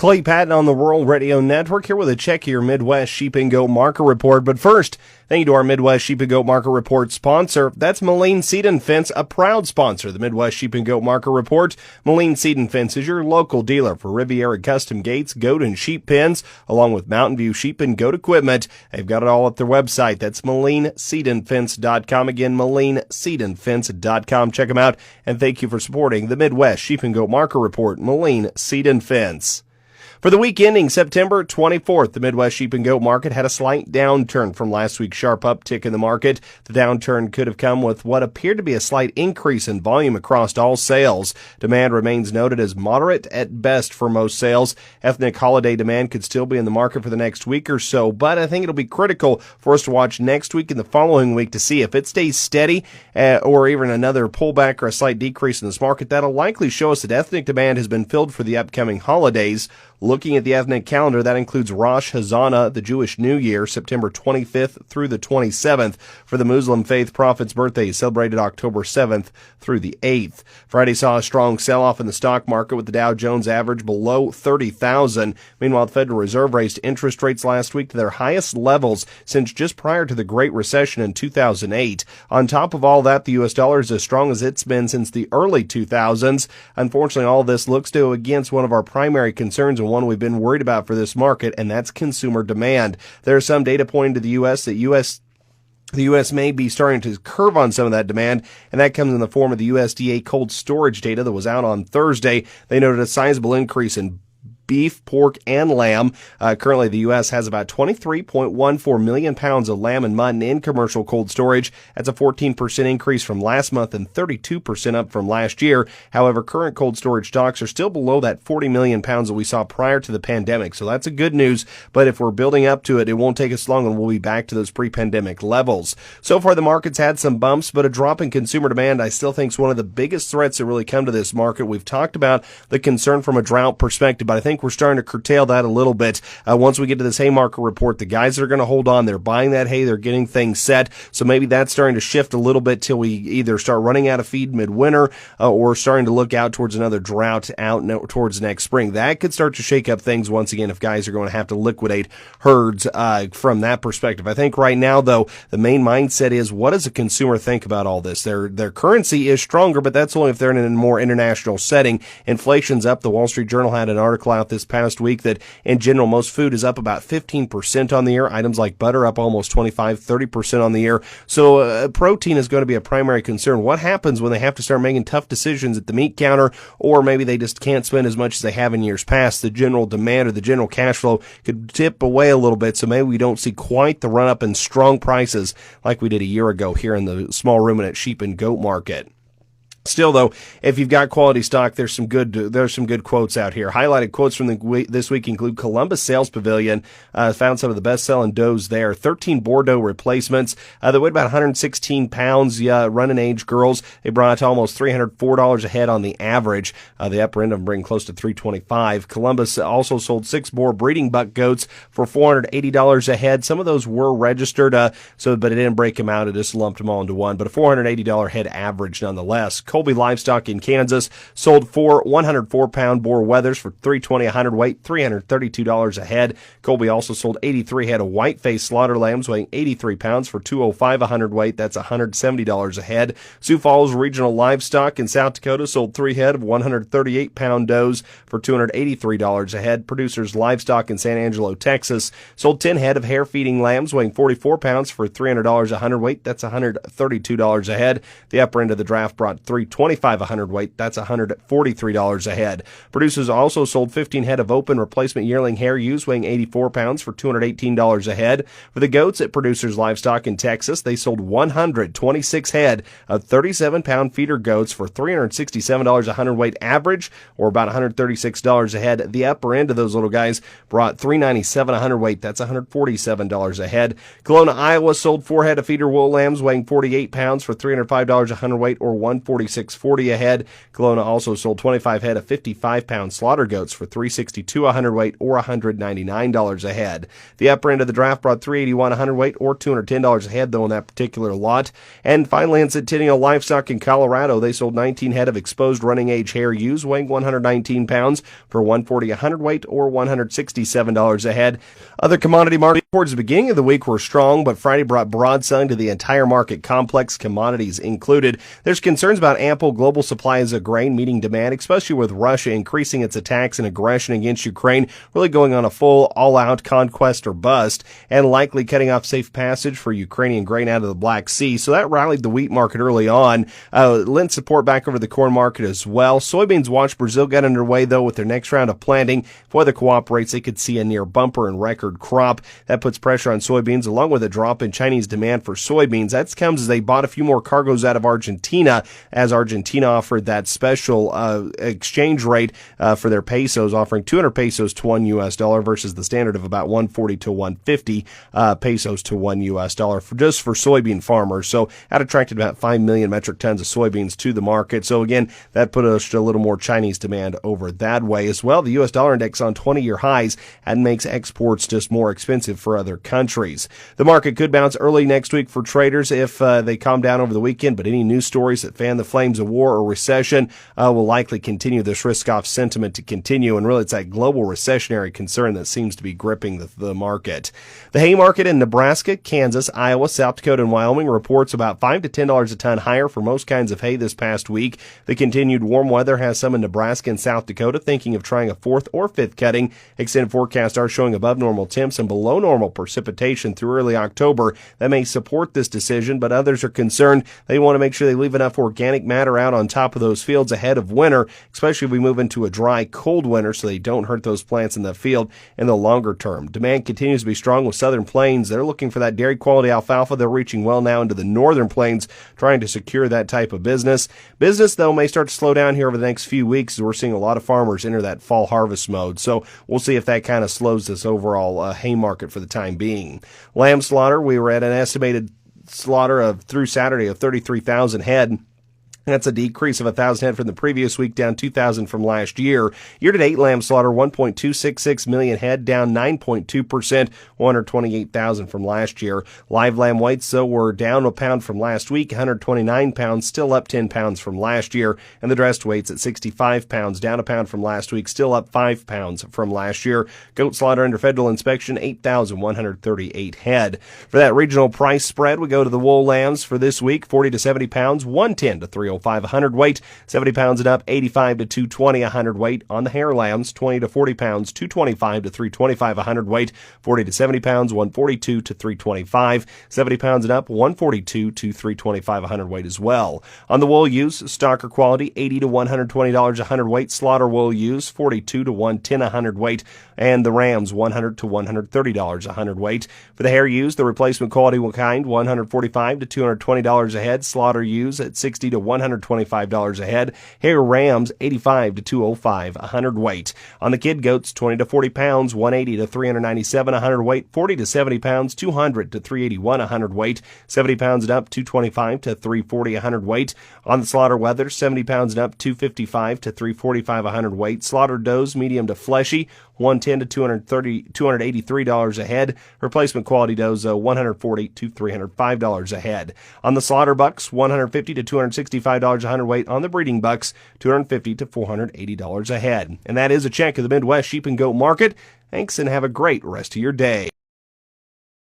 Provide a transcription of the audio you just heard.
Clay Patton on the Rural Radio Network here with a check of your Midwest Sheep and Goat Market Report. But first, thank you to our Midwest Sheep and Goat Market Report sponsor. That's Moline Seed and Fence, a proud sponsor of the Midwest Sheep and Goat Market Report. Moline Seed and Fence is your local dealer for Riviera custom gates, goat and sheep pens, along with Mountain View sheep and goat equipment. They've got it all at their website. That's MolineSeedandFence.com. Again, MolineSeedandFence.com. Check them out, and thank you for supporting the Midwest Sheep and Goat Market Report. Moline Seed and Fence. For the week ending September 24th, the Midwest Sheep and Goat Market had a slight downturn from last week's sharp uptick in the market. The downturn could have come with what appeared to be a slight increase in volume across all sales. Demand remains noted as moderate at best for most sales. Ethnic holiday demand could still be in the market for the next week or so, but I think it'll be critical for us to watch next week and the following week to see if it stays steady or even another pullback or a slight decrease in this market. That'll likely show us that ethnic demand has been filled for the upcoming holidays. Looking at the ethnic calendar, that includes Rosh Hashanah, the Jewish New Year, September 25th through the 27th. For the Muslim faith, Prophet's birthday is celebrated October 7th through the 8th. Friday saw a strong sell-off in the stock market with the Dow Jones average below 30,000. Meanwhile, the Federal Reserve raised interest rates last week to their highest levels since just prior to the Great Recession in 2008. On top of all that, the U.S. dollar is as strong as it's been since the early 2000s. Unfortunately, all of this looks to go against one of our primary concerns and one we've been worried about for this market, and that's consumer demand. There are some data pointing to the U.S. may be starting to curve on some of that demand, and that comes in the form of the USDA cold storage data that was out on Thursday. They noted a sizable increase in beef, pork, and lamb. Currently, the U.S. has about 23.14 million pounds of lamb and mutton in commercial cold storage. That's a 14% increase from last month and 32% up from last year. However, current cold storage stocks are still below that 40 million pounds that we saw prior to the pandemic. So that's a good news, but if we're building up to it, it won't take us long and we'll be back to those pre-pandemic levels. So far, the market's had some bumps, but a drop in consumer demand I still think is one of the biggest threats that really come to this market. We've talked about the concern from a drought perspective, but I think we're starting to curtail that a little bit. Once we get to this hay market report, the guys that are going to hold on, they're buying that hay, they're getting things set. So maybe that's starting to shift a little bit till we either start running out of feed midwinter or starting to look out towards another drought towards next spring. That could start to shake up things once again if guys are going to have to liquidate herds from that perspective. I think right now, though, the main mindset is, what does a consumer think about all this? Their currency is stronger, but that's only if they're in a more international setting. Inflation's up. The Wall Street Journal had an article out this past week that in general most food is up about 15% on the year. Items like butter up almost 25-30% on the year. So protein is going to be a primary concern. What happens when they have to start making tough decisions at the meat counter, or maybe they just can't spend as much as they have in years past? The general demand or the general cash flow could dip away a little bit, so maybe we don't see quite the run up in strong prices like we did a year ago here in the small ruminant sheep and goat market. Still, though, if you've got quality stock, there's some good quotes out here. Highlighted quotes from this week include Columbus Sales Pavilion. Found some of the best-selling does there. 13 Bordeaux replacements. They weighed about 116 pounds. Running age girls. They brought almost $304 a head on the average. The upper end of them bring close to $325. Columbus also sold 6 more breeding buck goats for $480 a head. Some of those were registered, but it didn't break them out. It just lumped them all into one. But a $480 head average nonetheless. Colby Livestock in Kansas sold 4 104-pound boar wethers for $320 a hundredweight, $332 a head. Colby also sold 83 head of white-faced slaughter lambs weighing 83 pounds for $205 a hundredweight. That's $170 a head. Sioux Falls Regional Livestock in South Dakota sold 3 head of 138-pound does for $283 a head. Producers Livestock in San Angelo, Texas sold 10 head of hair-feeding lambs weighing 44 pounds for $300 a hundredweight. That's $132 a head. The upper end of the draft brought $325 a hundredweight. That's $143 a head. Producers also sold 15 head of open replacement yearling hair ewes weighing 84 pounds for $218 a head. For the goats at Producers Livestock in Texas, they sold 126 head of 37-pound feeder goats for $367 a hundredweight average, or about $136 a head. The upper end of those little guys brought $397 a hundredweight. That's $147 a head. Kelowna, Iowa sold 4 head of feeder wool lambs weighing 48 pounds for $305 a hundredweight, or $146 $46.40 a head. Kelowna also sold 25 head of 55-pound slaughter goats for $362 a hundredweight or $199 a head. The upper end of the draft brought $381 a hundredweight or $210 a head, though, in that particular lot. And finally, in Centennial Livestock in Colorado, they sold 19 head of exposed running age hair ewes weighing 119 pounds for $140 a hundredweight or $167 a head. Other commodity markets towards the beginning of the week were strong, but Friday brought broad selling to the entire market complex, commodities included. There's concerns about ample global supplies of grain meeting demand, especially with Russia increasing its attacks and aggression against Ukraine, really going on a full all-out conquest or bust, and likely cutting off safe passage for Ukrainian grain out of the Black Sea. So that rallied the wheat market early on, lent support back over the corn market as well. Soybeans watch Brazil get underway, though, with their next round of planting. If weather cooperates, they could see a near bumper and record crop. That puts pressure on soybeans, along with a drop in Chinese demand for soybeans. That comes as they bought a few more cargoes out of Argentina, as Argentina offered that special exchange rate for their pesos, offering 200 pesos to $1 versus the standard of about 140 to 150 pesos to $1 just for soybean farmers. So that attracted about 5 million metric tons of soybeans to the market. So again, that put a little more Chinese demand over that way as well. The U.S. dollar index on 20-year highs and makes exports just more expensive for other countries. The market could bounce early next week for traders if they calm down over the weekend, but any news stories that fan the flames of war or recession will likely continue this risk-off sentiment to continue, and really it's that global recessionary concern that seems to be gripping the market. The hay market in Nebraska, Kansas, Iowa, South Dakota, and Wyoming reports about $5 to $10 a ton higher for most kinds of hay this past week. The continued warm weather has some in Nebraska and South Dakota thinking of trying a fourth or fifth cutting. Extended forecasts are showing above normal temps and below normal precipitation through early October. That may support this decision, but others are concerned. They want to make sure they leave enough organic matter out on top of those fields ahead of winter, especially if we move into a dry, cold winter, so they don't hurt those plants in the field in the longer term. Demand continues to be strong with Southern Plains. They're looking for that dairy quality alfalfa. They're reaching well now into the Northern Plains, trying to secure that type of business. Business, though, may start to slow down here over the next few weeks as we're seeing a lot of farmers enter that fall harvest mode. So we'll see if that kind of slows this overall hay market for the time being. Lamb slaughter, we were at an estimated slaughter of through Saturday of 33,000 head. That's a decrease of 1,000 head from the previous week, down 2,000 from last year. Year-to-date lamb slaughter, 1.266 million head, down 9.2%, 128,000 from last year. Live lamb weights, though, were down a pound from last week, 129 pounds, still up 10 pounds from last year. And the dressed weights at 65 pounds, down a pound from last week, still up 5 pounds from last year. Goat slaughter under federal inspection, 8,138 head. For that regional price spread, we go to the wool lambs for this week, 40 to 70 pounds, 110 to 305 a hundredweight, 70 pounds and up, 85 to 220 a hundredweight. On the hair lambs, 20 to 40 pounds, 225 to 325 a hundredweight, 40 to 70 pounds, 142 to 325, 70 pounds and up, 142 to 325 a hundredweight as well. On the wool ewes, stocker quality, $80 to $120 a hundredweight, slaughter wool ewes, 42 to 110 a hundredweight, and the rams, $100 to $130 a hundredweight. For the hair ewes, the replacement quality kind, $145 to $220 a head, slaughter ewes at $60 to $125 a head, hair rams, $85 to $205 a hundredweight. On the kid goats, 20 to 40 pounds, $180 to $397 a hundredweight, 40 to 70 pounds, $200 to $381 a hundredweight, 70 pounds and up, $225 to $340 a hundredweight. On the slaughter wether, 70 pounds and up, $255 to $345 a hundredweight. Slaughter does, medium to fleshy, $110 to $283 a head. Replacement quality does, $140 to $305 a head. On the slaughter bucks, $150 to $265 a hundredweight. On the breeding bucks, $250 to $480 a head. And that is a check of the Midwest sheep and goat market. Thanks, and have a great rest of your day.